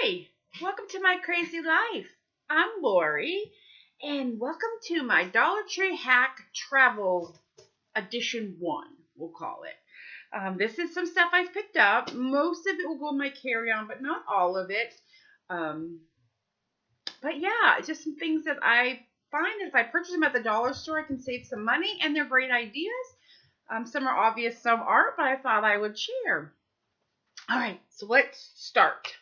Hi, welcome to my crazy life. I'm Lori, and welcome to my Dollar Tree Hack Travel Edition 1, we'll call it. This is some stuff I've picked up. Most of it will go in my carry-on, but not all of it. But yeah, it's just some things that I find that if I purchase them at the dollar store, I can save some money, and they're great ideas. Some are obvious, some aren't, but I thought I would share. All right, so let's start.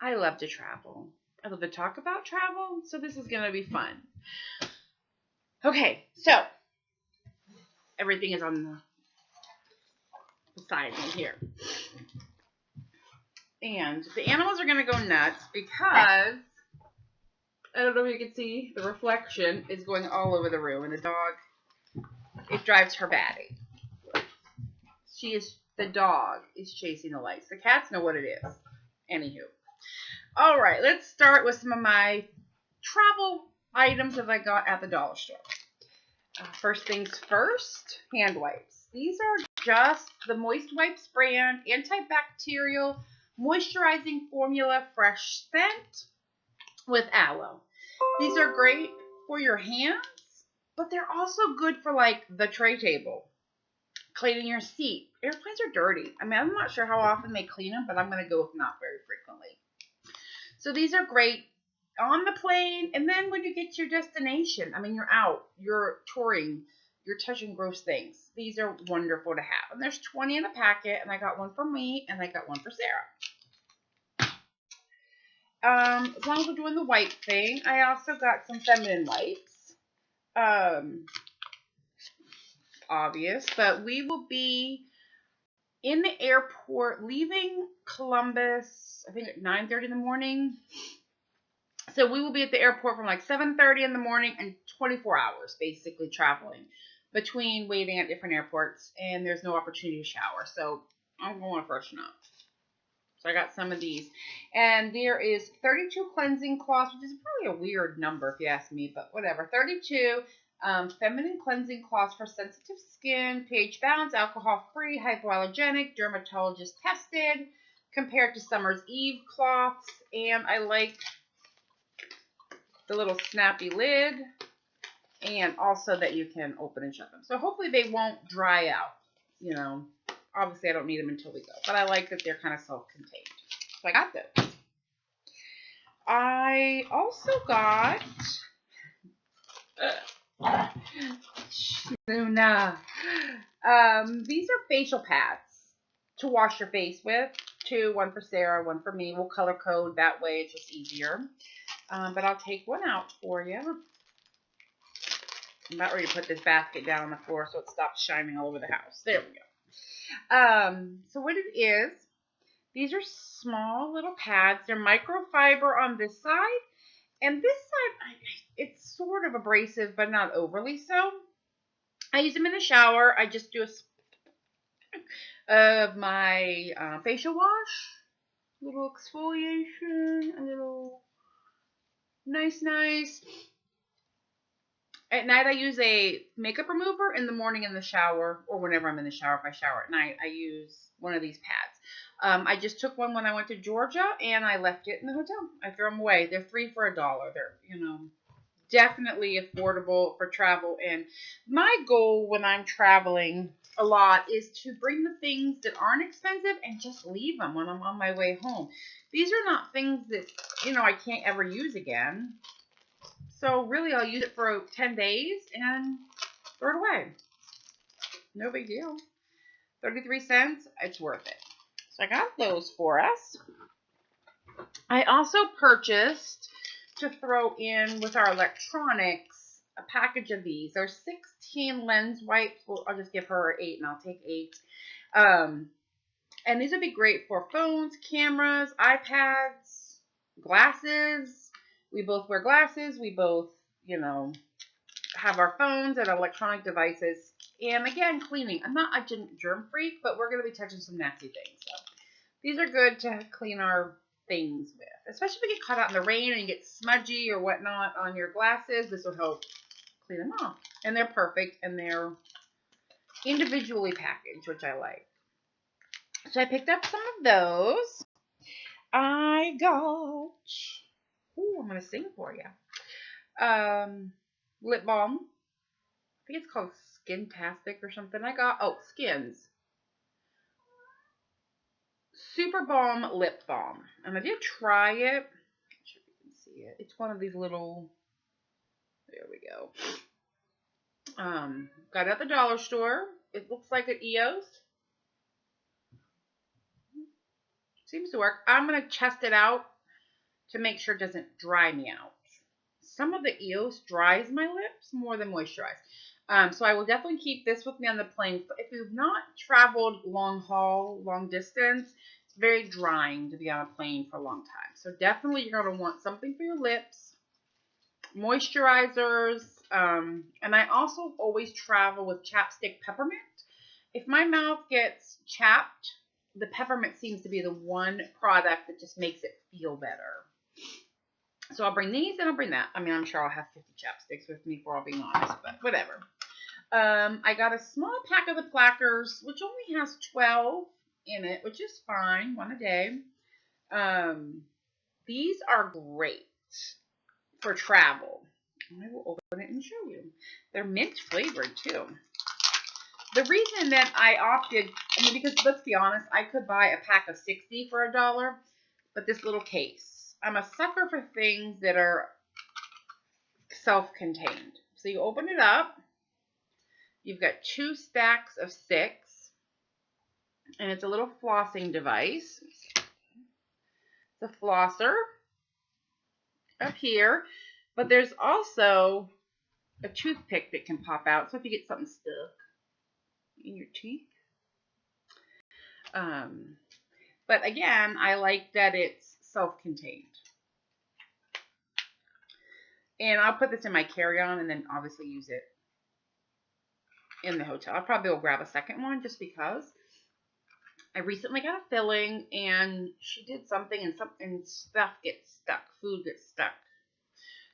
I love to travel. I love to talk about travel, so this is going to be fun. Okay, so everything is on the side in here. And the animals are going to go nuts because, I don't know if you can see, the reflection is going all over the room, and the dog, it drives her batty. The dog is chasing the lights. The cats know what it is. Anywho. All right, let's start with some of my travel items that I got at the dollar store. First things first, hand wipes. These are just the Moist Wipes brand antibacterial moisturizing formula fresh scent with aloe. These are great for your hands, but they're also good for like the tray table. Cleaning your seat. Airplanes are dirty. I mean, I'm not sure how often they clean them, but I'm going to go with not very frequently. So these are great on the plane, and then when you get to your destination, I mean, you're out, you're touring, you're touching gross things. These are wonderful to have. And there's 20 in a packet, and I got one for me, and I got one for Sarah. As long as we're doing the wipe thing, I also got some feminine wipes. Obvious, but we will be in the airport leaving Columbus, I think at 9:30 in the morning. So we will be at the airport from like 7:30 in the morning and 24 hours basically traveling between waiting at different airports, and there's no opportunity to shower. So I'm going to freshen up. So I got some of these. And there is 32 cleansing cloths, which is probably a weird number if you ask me, but whatever. 32 feminine cleansing cloths for sensitive skin, pH balance, alcohol-free, hypoallergenic, dermatologist tested, compared to Summer's Eve cloths. And I like the little snappy lid, and also that you can open and shut them. So hopefully they won't dry out. You know, obviously I don't need them until we go, but I like that they're kind of self-contained. So I got those. I also got these are facial pads to wash your face with. One for Sarah, one for me. We'll color code that way. It's just easier. But I'll take one out for you. I'm about ready to put this basket down on the floor so it stops shining all over the house. There we go. So what it is, these are small little pads. They're microfiber on this side. And this side, it's sort of abrasive, but not overly so. I use them in the shower. I just do of my facial wash, a little exfoliation, a little nice. At night, I use a makeup remover. In the morning, in the shower, or whenever I'm in the shower, if I shower at night, I use one of these pads. I just took one when I went to Georgia, and I left it in the hotel. I threw them away. They're $3 for $1. They're, definitely affordable for travel. And my goal when I'm traveling a lot is to bring the things that aren't expensive and just leave them when I'm on my way home. These are not things that, I can't ever use again. So really, I'll use it for 10 days and throw it away. No big deal. 33 cents, it's worth it. So I got those for us. I also purchased, to throw in with our electronics, a package of these. There's 16 lens wipes. Well, I'll just give her 8 and I'll take 8. And these would be great for phones, cameras, iPads, glasses. We both wear glasses. We both, have our phones and electronic devices. And again, cleaning. I'm not a germ freak, but we're going to be touching some nasty things. So these are good to clean our things with. Especially if you get caught out in the rain and you get smudgy or whatnot on your glasses. This will help clean them off. And they're perfect. And they're individually packaged, which I like. So I picked up some of those. I got, I'm going to sing for you. Lip balm. I think it's called Skintastic or something. I got, Skins. Super Balm Lip Balm. And I did try it. I'm sure you can see it. It's one of these little, there we go. Got it at the dollar store. It looks like an EOS. Seems to work. I'm going to test it out to make sure it doesn't dry me out. Some of the EOS dries my lips more than moisturize. So I will definitely keep this with me on the plane. If you've not traveled long haul, long distance, it's very drying to be on a plane for a long time. So definitely you're going to want something for your lips, moisturizers, and I also always travel with chapstick peppermint. If my mouth gets chapped, the peppermint seems to be the one product that just makes it feel better. So I'll bring these and I'll bring that. I mean, I'm sure I'll have 50 chapsticks with me, for all being honest, but whatever. I got a small pack of the Plackers, which only has 12 in it, which is fine, one a day. These are great for travel. I will open it and show you. They're mint flavored too. The reason that I opted, because let's be honest, I could buy a pack of 60 for $1, but this little case. I'm a sucker for things that are self-contained. So you open it up. You've got 2 stacks of 6. And it's a little flossing device. It's a flosser up here. But there's also a toothpick that can pop out. So if you get something stuck in your teeth. But again, I like that it's self-contained. And I'll put this in my carry-on and then obviously use it in the hotel. I probably will grab a second one just because. I recently got a filling and she did something and stuff gets stuck. Food gets stuck.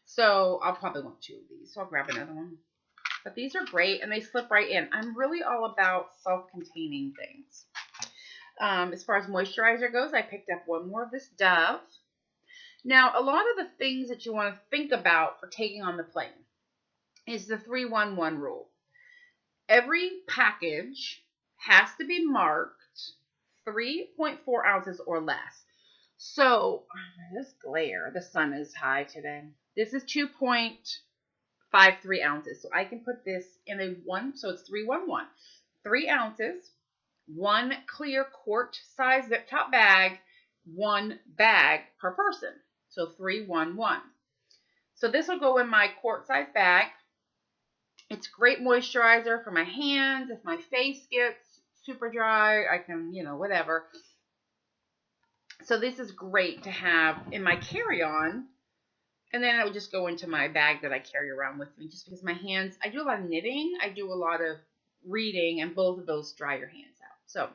So I'll probably want 2 of these. So I'll grab another one. But these are great and they slip right in. I'm really all about self-containing things. As far as moisturizer goes, I picked up one more of this Dove. Now, a lot of the things that you want to think about for taking on the plane is the 3-1-1 rule. Every package has to be marked 3.4 ounces or less. So, this glare, the sun is high today. This is 2.53 ounces. So, I can put this in a 1, so it's 3-1-1. 3 ounces, 1 clear quart size zip top bag, 1 bag per person. So 3-1-1. So this will go in my quart size bag. It's great moisturizer for my hands. If my face gets super dry, I can, whatever. So this is great to have in my carry-on. And then it will just go into my bag that I carry around with me. Just because my hands, I do a lot of knitting. I do a lot of reading. And both of those dry your hands out. So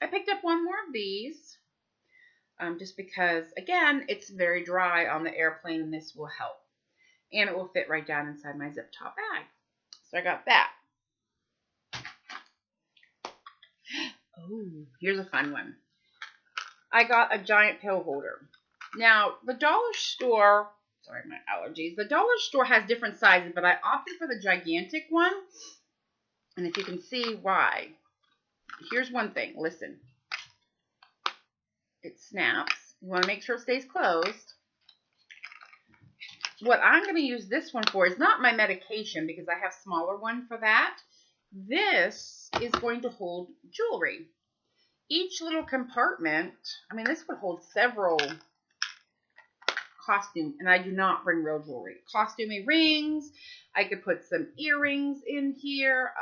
I picked up one more of these. Just because, again, it's very dry on the airplane and this will help. And it will fit right down inside my zip top bag. So I got that. Oh, here's a fun one. I got a giant pill holder. Now, the dollar store, sorry, my allergies. The dollar store has different sizes, but I opted for the gigantic one. And if you can see why. Here's one thing. Listen. It snaps. You want to make sure it stays closed. What I'm going to use this one for is not my medication because I have a smaller one for that. This is going to hold jewelry. Each little compartment, this would hold several costumes, and I do not bring real jewelry. Costumey rings. I could put some earrings in here,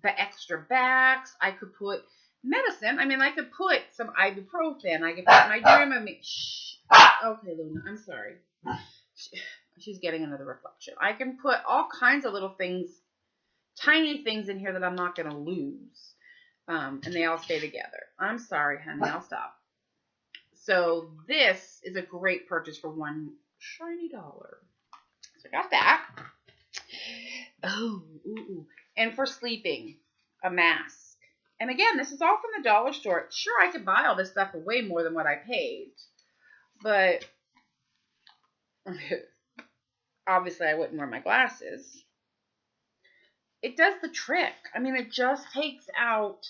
the extra backs. I could put medicine. I could put some ibuprofen. I could put my Dramamine. Shh. Okay, Luna, I'm sorry. She's getting another reflection. I can put all kinds of little things, tiny things in here that I'm not going to lose. And they all stay together. I'm sorry, honey. I'll stop. So this is a great purchase for $1 shiny dollar. So I got that. Oh, ooh. And for sleeping, a mask. And again, this is all from the dollar store. Sure, I could buy all this stuff for way more than what I paid. But obviously I wouldn't wear my glasses. It does the trick. I mean, it just takes out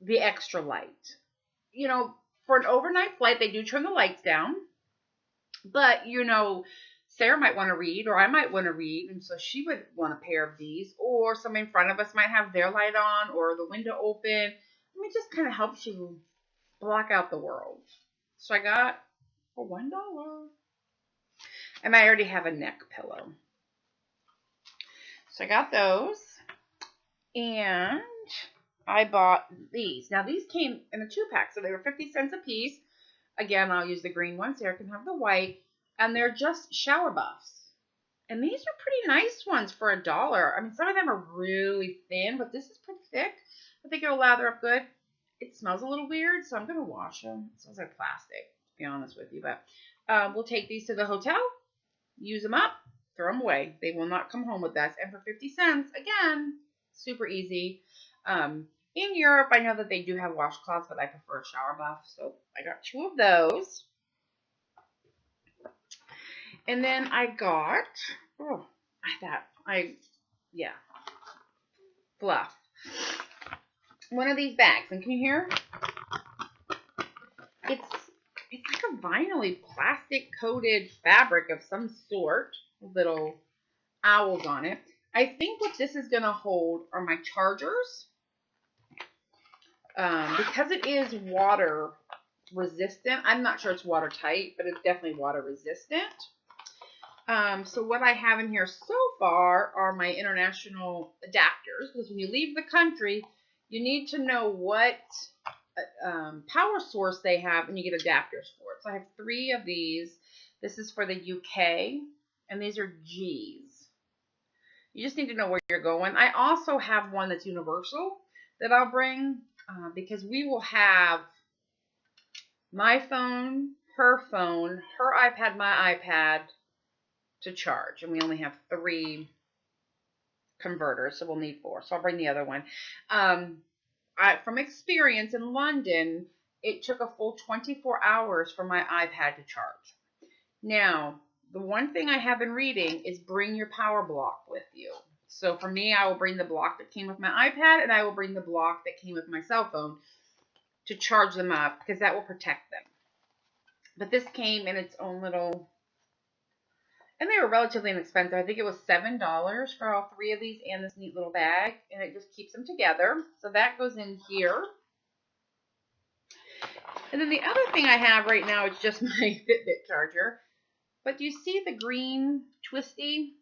the extra light. You know, for an overnight flight, they do turn the lights down. But, you know, Sarah might want to read, or I might want to read, and so she would want a pair of these. Or somebody in front of us might have their light on, or the window open. I mean, it just kind of helps you block out the world. So I got for $1. And I already have a neck pillow. So I got those. And I bought these. Now, these came in a 2-pack, so they were 50 cents a piece. Again, I'll use the green one. Sarah can have the white. And they're just shower buffs. And these are pretty nice ones for $1. I mean, some of them are really thin, but this is pretty thick. I think it'll lather up good. It smells a little weird, so I'm going to wash them. It smells like plastic, to be honest with you. But we'll take these to the hotel, use them up, throw them away. They will not come home with us. And for 50 cents, again, super easy. In Europe, I know that they do have washcloths, but I prefer a shower buff. So I got 2 of those. And then I got, fluff. One of these bags. And can you hear? It's like a vinyl-y plastic coated fabric of some sort. Little owls on it. I think what this is going to hold are my chargers. Because it is water resistant. I'm not sure it's watertight, but it's definitely water resistant. So what I have in here so far are my international adapters. Because when you leave the country, you need to know what power source they have, and you get adapters for it. So I have 3 of these. This is for the UK, and these are G's. You just need to know where you're going. I also have one that's universal that I'll bring because we will have my phone, her iPad, my iPad to charge. And we only have 3 converters, so we'll need 4. So I'll bring the other one. From experience in London, it took a full 24 hours for my iPad to charge. Now, the one thing I have been reading is bring your power block with you. So for me, I will bring the block that came with my iPad, and I will bring the block that came with my cell phone to charge them up, because that will protect them. But this came in its own little, and they were relatively inexpensive. I think it was $7 for all 3 of these and this neat little bag, and it just keeps them together. So that goes in here. And then the other thing I have right now is just my Fitbit charger. But do you see the green twisty?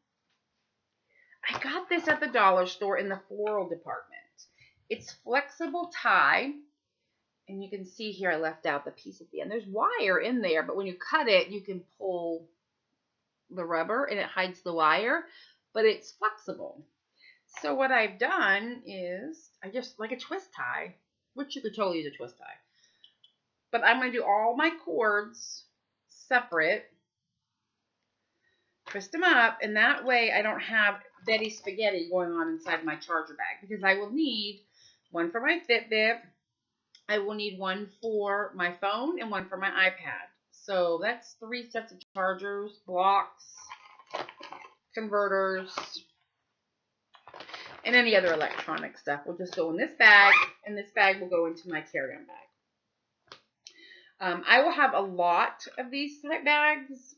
I got this at the dollar store in the floral department. It's flexible tie. And you can see here I left out the piece at the end. There's wire in there, but when you cut it, you can pull the rubber and it hides the wire, but it's flexible. So what I've done is I just, like a twist tie, which you could totally use a twist tie. But I'm going to do all my cords separate, twist them up, and that way I don't have Betty Spaghetti going on inside my charger bag, because I will need one for my Fitbit, I will need one for my phone, and one for my iPad. So that's 3 sets of chargers, blocks, converters, and any other electronic stuff will just go in this bag, and this bag will go into my carry-on bag. I will have a lot of these type bags,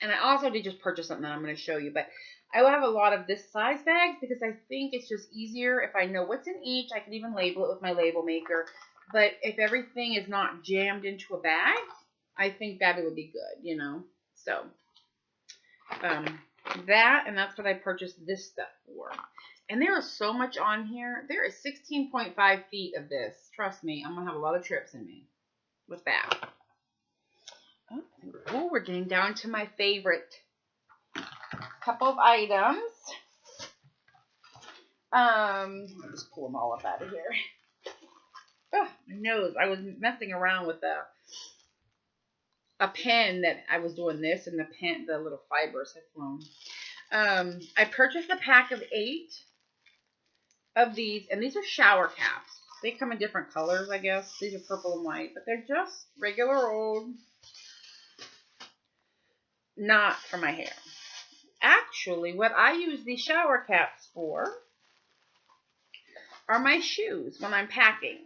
and I also did just purchase something that I'm going to show you, but I will have a lot of this size bags because I think it's just easier if I know what's in each. I can even label it with my label maker, but if everything is not jammed into a bag, I think that it would be good, you know. So that, and that's what I purchased this stuff for. And there is so much on here. There is 16.5 feet of this. Trust me, I'm going to have a lot of trips in me with that. Oh, we're getting down to my favorite couple of items. I'll just pull them all up out of here. Oh, my nose. I was messing around with a pen that I was doing this, and the little fibers had flown. I purchased a pack of 8 of these, and these are shower caps. They come in different colors, I guess. These are purple and white, but they're just regular old, not for my hair. Actually, what I use these shower caps for are my shoes when I'm packing.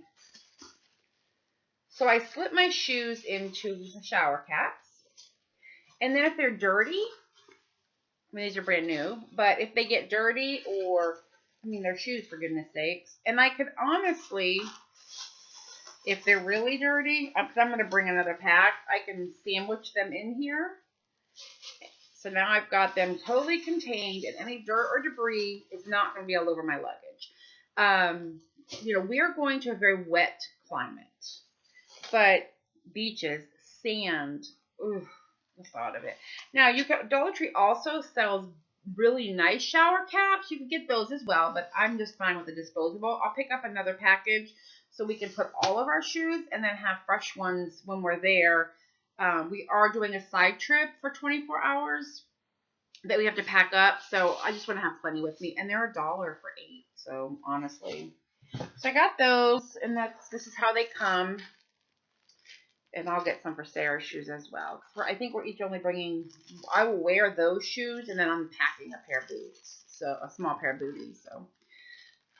So I slip my shoes into the shower caps. And then if they're dirty, I mean, these are brand new, but if they get dirty or, I mean, they're shoes for goodness sakes. And I could honestly, if they're really dirty, because I'm going to bring another pack, I can sandwich them in here. So now I've got them totally contained, and any dirt or debris is not going to be all over my luggage. You know, we're going to a very wet climate. But beaches, sand, ooh, the thought of it. Now, Dollar Tree also sells really nice shower caps. You can get those as well, but I'm just fine with the disposable. I'll pick up another package so we can put all of our shoes and then have fresh ones when we're there. We are doing a side trip for 24 hours that we have to pack up, so I just want to have plenty with me. And they're $1 for 8, so honestly. So I got those, and this is how they come. And I'll get some for Sarah's shoes as well. I think we're each only bringing, I will wear those shoes, and then I'm packing a pair of boots. So, a small pair of booties. So,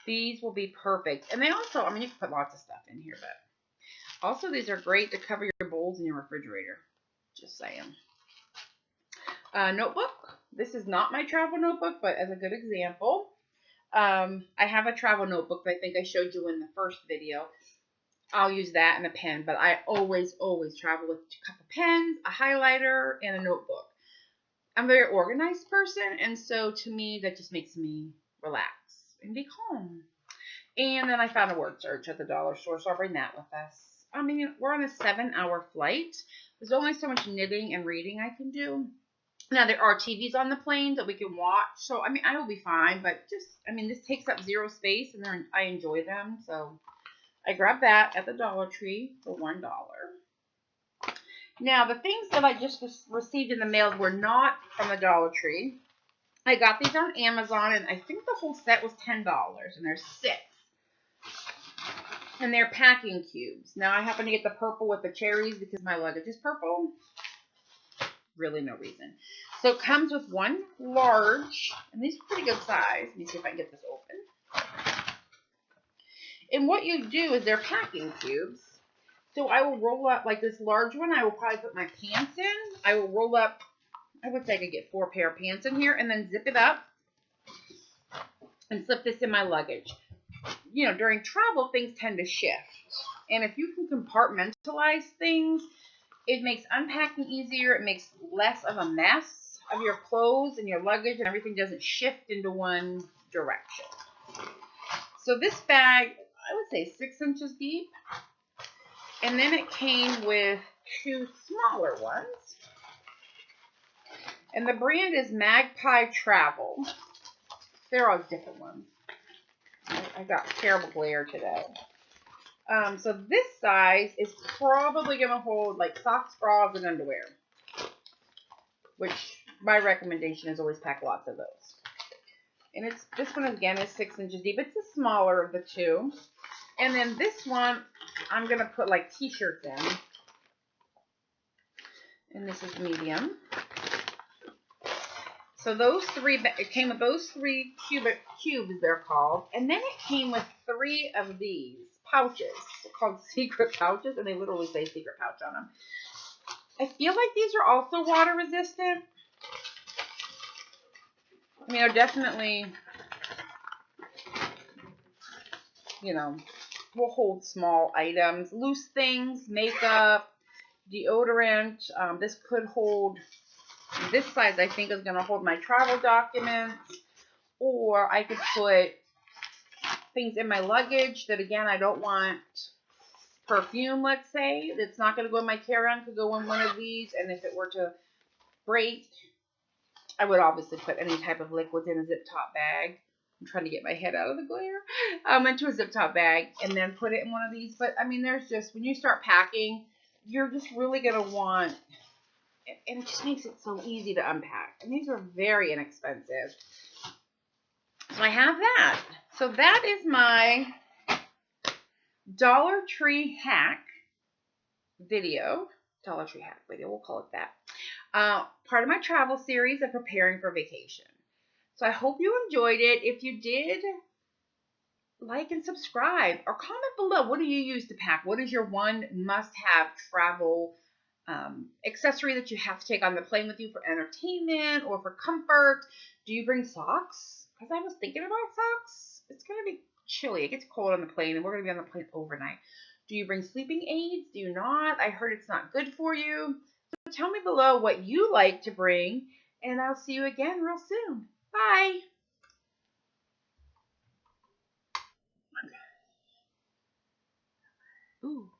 these will be perfect. And they also, I mean, you can put lots of stuff in here, but also these are great to cover your bowls in your refrigerator. Just saying. Notebook. This is not my travel notebook, but as a good example. I have a travel notebook that I think I showed you in the first video. I'll use that and a pen, but I always travel with a couple pens, a highlighter, and a notebook. I'm a very organized person, and so to me, that just makes me relax and be calm. And then I found a word search at the dollar store, so I'll bring that with us. I mean, we're on a 7-hour flight. There's only so much knitting and reading I can do. Now, there are TVs on the plane that we can watch, so, I mean, I will be fine, but just, I mean, this takes up zero space, and I enjoy them, so I grabbed that at the Dollar Tree for $1. Now, the things that I just received in the mail were not from the Dollar Tree. I got these on Amazon, and I think the whole set was $10, and there's 6. And they're packing cubes. Now, I happen to get the purple with the cherries because my luggage is purple. Really no reason. So, it comes with one large, and these are pretty good size. Let me see if I can get this open. And what you do is they're packing cubes. So I will roll up, like this large one, I will probably put my pants in. I will roll up, I would say I could get 4 pair of pants in here, and then zip it up and slip this in my luggage. You know, during travel, things tend to shift. And if you can compartmentalize things, it makes unpacking easier. It makes less of a mess of your clothes and your luggage, and everything doesn't shift into one direction. So this bag, I would say 6 inches deep. And then it came with 2 smaller ones. And the brand is Magpie Travel. They're all different ones. I got terrible glare today. So this size is probably going to hold like socks, bras, and underwear. Which my recommendation is always pack lots of those. And this one again is 6 inches deep. It's the smaller of the 2. And then this one, I'm going to put like t-shirts in. And this is medium. So those 3, it came with those 3 cubes, they're called. And then it came with 3 of these pouches. They're called secret pouches, and they literally say secret pouch on them. I feel like these are also water resistant. I mean, they're definitely, you know, will hold small items, loose things, makeup, deodorant. This could hold, this size I think is going to hold my travel documents, or I could put things in my luggage that, again, I don't want perfume, let's say, that's not going to go in my carry-on, could go in one of these, and if it were to break, I would obviously put any type of liquids in a zip top bag. I'm trying to get my head out of the glare. Into a zip top bag and then put it in one of these. But, I mean, there's just, when you start packing, you're just really going to want, and it just makes it so easy to unpack. And these are very inexpensive. So I have that. So that is my Dollar Tree hack video. Dollar Tree hack video, we'll call it that. Part of my travel series of preparing for vacation. So I hope you enjoyed it. If you did, like and subscribe or comment below. What do you use to pack? What is your one must-have travel accessory that you have to take on the plane with you for entertainment or for comfort? Do you bring socks? Because I was thinking about socks. It's going to be chilly. It gets cold on the plane, and we're going to be on the plane overnight. Do you bring sleeping aids? Do you not? I heard it's not good for you. So tell me below what you like to bring, and I'll see you again real soon. Bye. Ooh.